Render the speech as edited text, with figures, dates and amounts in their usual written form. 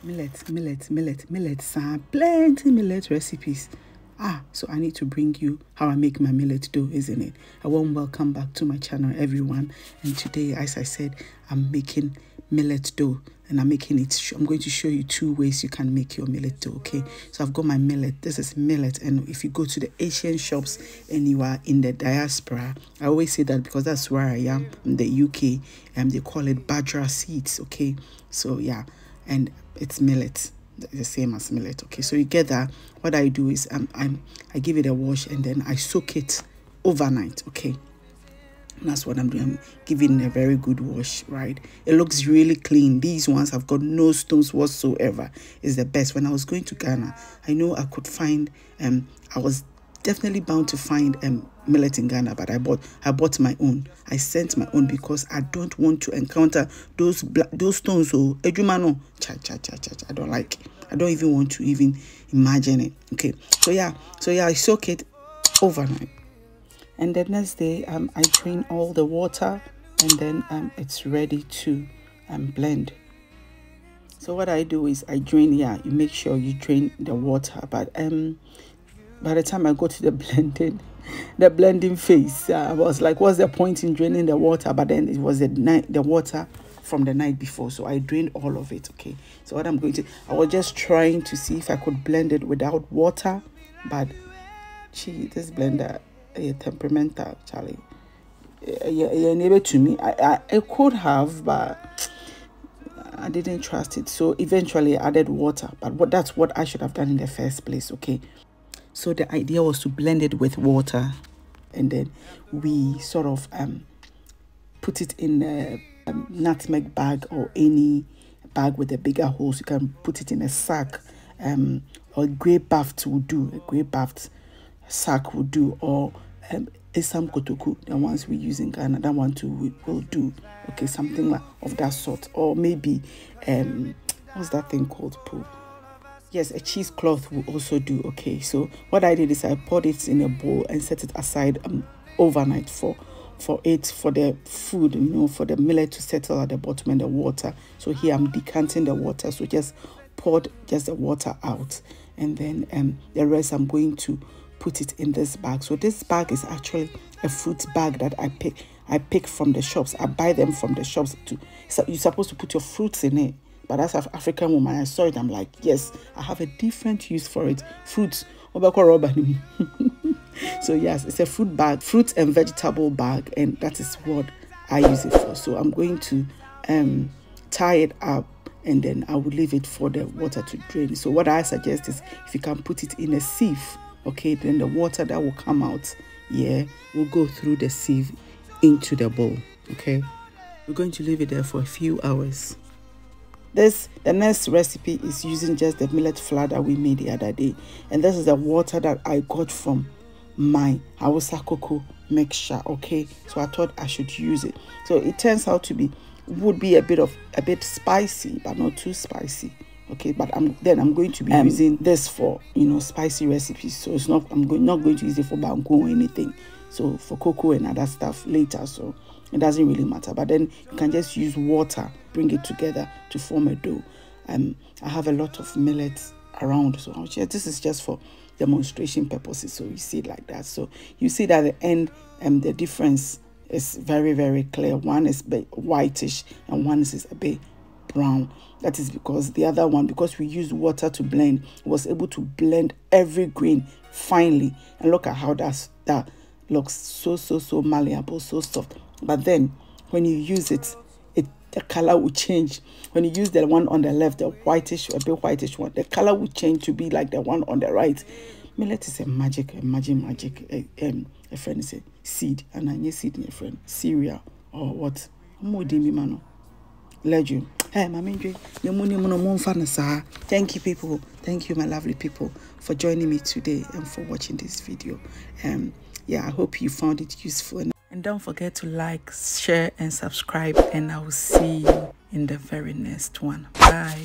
millet, plenty millet recipes. So I need to bring you how I make my millet dough, isn't it? A warm welcome back to my channel, everyone. And today, as I said, I'm making millet dough, and I'm going to show you 2 ways you can make your millet dough. Okay, so I've got my millet. This is millet, and if you go to the Asian shops and you are in the diaspora, I always say that because that's where I am in the UK, and they call it bajra seeds. Okay, so yeah, and it's millet, the same as millet. Okay, so you get that. What I do is I give it a wash, and then I soak it overnight. Okay, and that's what I'm doing. I'm giving it a very good wash, right? It looks really clean. These ones have got no stones whatsoever. It's the best. When I was going to Ghana, I know I could find I was definitely bound to find millet in Ghana, but I bought my own. I sent my own because I don't want to encounter those stones. So ejumano, I don't like it. I don't even want to even imagine it. Okay, so yeah, I soak it overnight, and the next day I drain all the water, and then it's ready to blend. So what I do is I drain. Yeah, you make sure you drain the water, but by the time I go to the blending phase, I was like, what's the point in draining the water? But then it was the water from the night before, so I drained all of it. Okay, so what I'm going to, I was just trying to see if I could blend it without water, but this blender is temperamental, Charlie. Yeah, neighbor to me, I could have, but I didn't trust it, so eventually I added water. But that's what I should have done in the first place. Okay, so the idea was to blend it with water, and then we sort of put it in a nutmeg bag, or any bag with a bigger holes. You can put it in a sack, or grey baft will do. A grey baft sack will do, or esam kotoku, the ones we use in Ghana, that one too will do. Okay, something like of that sort, or maybe what's that thing called, Pooh? Yes, a cheesecloth will also do. Okay, so what I did is I poured it in a bowl and set it aside overnight for the food, you know, for the millet to settle at the bottom and the water. So here I'm decanting the water, so just poured the water out, and then the rest I'm going to put it in this bag. So this bag is actually a fruit bag that I pick from the shops. I buy them from the shops too. So you're supposed to put your fruits in it. But as an African woman, I saw it. I'm like, yes, I have a different use for it. Fruits. So yes, it's a fruit bag, fruit and vegetable bag, and that is what I use it for. So I'm going to tie it up, and then I will leave it for the water to drain. So what I suggest is if you can put it in a sieve, okay, then the water that will come out, yeah, will go through the sieve into the bowl. Okay, we're going to leave it there for a few hours. The next recipe is using just the millet flour that we made the other day, and this is the water that I got from my Hausa Koko mixture. Okay, so I thought I should use it. So it turns out to would be a bit spicy, but not too spicy. Okay, but I'm going to be using this for, you know, spicy recipes. So it's not, I'm not going to use it for Banku or anything. So for cocoa and other stuff later, so it doesn't really matter. But then you can just use water, bring it together to form a dough. I have a lot of millet around, so this is just for demonstration purposes. So you see it like that. So you see that at the end, the difference is very, very clear. One is a bit whitish and one is a bit brown. That is because the other one, because we used water to blend, was able to blend every grain finely. And look at how that looks so malleable, so soft. But then when you use it, the color will change. When you use the one on the left, the whitish, a bit whitish one, the color will change to be like the one on the right. Millet is a magic. A friend is a seed, and I need seed in a friend cereal or what? Legend. Hey, thank you, people. Thank you, my lovely people, for joining me today and for watching this video. Yeah, I hope you found it useful. And don't forget to like, share, and subscribe. And I will see you in the very next one. Bye.